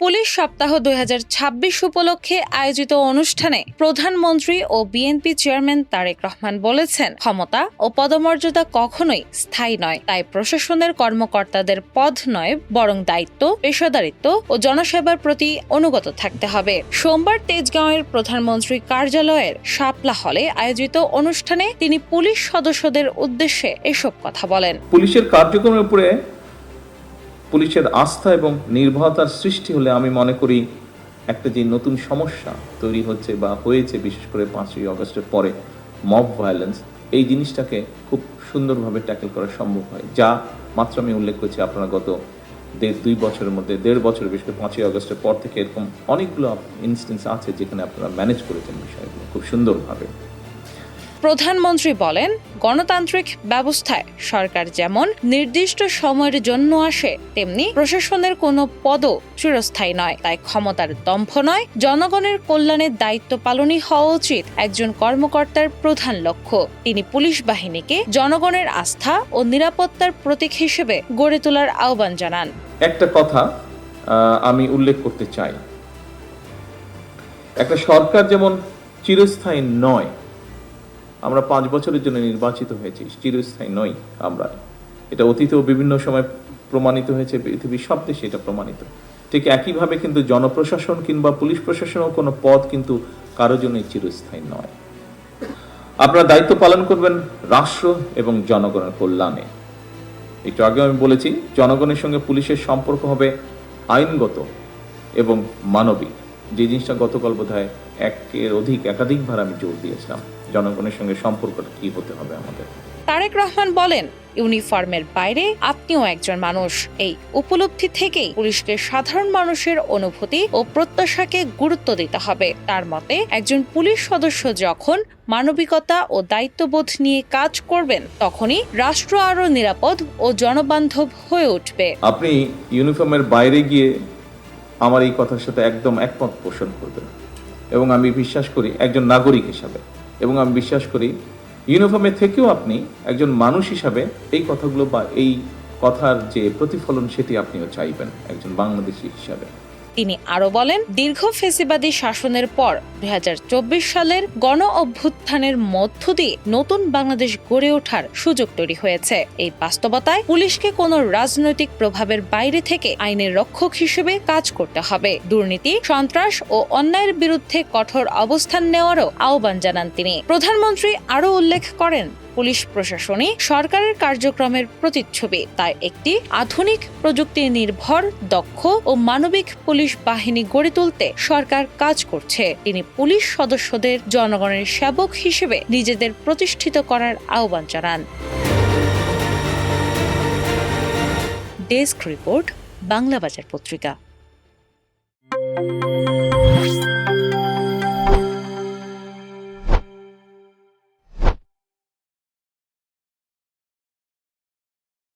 Police সপ্তাহ 2026 উপলক্ষে আয়োজিত অনুষ্ঠানে প্রধানমন্ত্রী ও বিএনপি চেয়ারম্যান তারেক রহমান বলেছেন, ক্ষমতা ও পদমর্যাদা কখনোই স্থায়ী নয়। তাই প্রশাসনের কর্মকর্তাদের পদ নয়, বরং দায়িত্ব, পেশাদারিত্ব ও জনসেবার প্রতি অনুগত থাকতে হবে। সোমবার তেজগাঁওয়ের প্রধানমন্ত্রী কার্যালয়ের শাপলা হলে আয়োজিত অনুষ্ঠানে তিনি পুলিশ সদস্যদের উদ্দেশ্যে এসব কথা বলেন। পুলিশের কার্যক্রমের উপরে পুলিশের আস্থা এবং নির্ভরতার সৃষ্টি হলে আমি মনে করি একটা যে নতুন সমস্যা তৈরি হচ্ছে বা হয়েছে, বিশেষ করে 5ই আগস্টের পরে মব ভায়োলেন্স, এই জিনিসটাকে খুব সুন্দরভাবে ট্যাকেল করা সম্ভব হয়। যা মাত্র আমি উল্লেখ করছি, আপনারা গত 1.5-2 বছরের মধ্যে 1.5 বছর, বিশেষ করে 5ই আগস্টের পর থেকে এরকম অনেকগুলো ইনস্টেন্স আছে যেখানে আপনারা ম্যানেজ করেছেন বিষয়গুলো খুব সুন্দরভাবে। প্রধানমন্ত্রী বলেন, গণতান্ত্রিক ব্যবস্থায় সরকার যেমন নির্দিষ্ট সময়ের জন্য আসে, তেমনি প্রশাসনের কোনো পদও চিরস্থায়ী নয়। তাই ক্ষমতার দম্ভ নয়, জনগণের কল্যাণের দায়িত্ব পালনই হওয়া উচিত একজন কর্মকর্তার প্রধান লক্ষ্য। তিনি পুলিশ বাহিনীকে জনগণের আস্থা ও নিরাপত্তার প্রতীক হিসেবে গড়ে তোলার আহ্বান জানান। একটা কথা আমি উল্লেখ করতে চাই, একটা সরকার যেমন চিরস্থায়ী নয়, আমরা 5 বছরের জন্য নির্বাচিত হয়েছি, চিরস্থায়ী নই আমরা। এটা অতীতেও বিভিন্ন সময় প্রমাণিত হয়েছে, পৃথিবীর সব দেশে এটা প্রমাণিত। ঠিক একইভাবে কিন্তু জনপ্রশাসন কিংবা পুলিশ প্রশাসনও কোনো পদ কিন্তু কারোর জন্যই চিরস্থায়ী নয়। আপনারা দায়িত্ব পালন করবেন রাষ্ট্র এবং জনগণের কল্যাণে। একটু আগে আমি বলেছি, জনগণের সঙ্গে পুলিশের সম্পর্ক হবে আইনগত এবং মানবিক। যে জিনিসটা গতকাল বোধহয় একাধিকবার আমি জোর দিয়েছিলাম, জনগণের সঙ্গে সম্পর্কটা কি হতে হবে আমাদের। তারেক রহমান বলেন, ইউনিফর্মের বাইরে আপনিও একজন মানুষ। এই উপলব্ধি থেকেই পুলিশকে সাধারণ মানুষের অনুভূতি ও প্রত্যাশাকে গুরুত্ব দিতে হবে। তার মতে, একজন পুলিশ সদস্য যখন মানবিকতা ও দায়িত্ববোধ নিয়ে কাজ করবেন, তখনই রাষ্ট্র আরও নিরাপদ ও জনবান্ধব হয়ে উঠবে। আপনি ইউনিফর্মের বাইরে গিয়ে আমার এই কথার সাথে একদম একমত পোষণ করবেন, এবং আমি বিশ্বাস করি একজন নাগরিক হিসাবে, এবং আমি বিশ্বাস করি ইউনিফর্মের থেকেও আপনি একজন মানুষ হিসাবে এই কথাগুলো বা এই কথার যে প্রতিফলন সেটি আপনিও চাইবেন একজন বাংলাদেশী হিসাবে। তিনি আরো বলেন, দীর্ঘ ফ্যাসিবাদী শাসনের পর 2024 সালের গণ অভ্যুত্থানের মধ্য দিয়ে নতুন বাংলাদেশ গড়ে ওঠার সুযোগ তৈরি হয়েছে। এই বাস্তবতায় পুলিশকে কোনো রাজনৈতিক প্রভাবের বাইরে থেকে আইনের রক্ষক হিসেবে কাজ করতে হবে। দুর্নীতি, সন্ত্রাস ও অন্যায়ের বিরুদ্ধে কঠোর অবস্থান নেওয়ারও আহ্বান জানান তিনি। প্রধানমন্ত্রী আরো উল্লেখ করেন, পুলিশ প্রশাসনই সরকারের কার্যক্রমের প্রতিচ্ছবি। তাই একটি আধুনিক প্রযুক্তি নির্ভর, দক্ষ ও মানবিক পুলিশ বাহিনী গড়ে তুলতে সরকার কাজ করছে। তিনি পুলিশ সদস্যদের জনগণের সেবক হিসেবে নিজেদের প্রতিষ্ঠিত করার আহ্বান জানান। ডেস্ক রিপোর্ট, বাংলা বাজার পত্রিকা।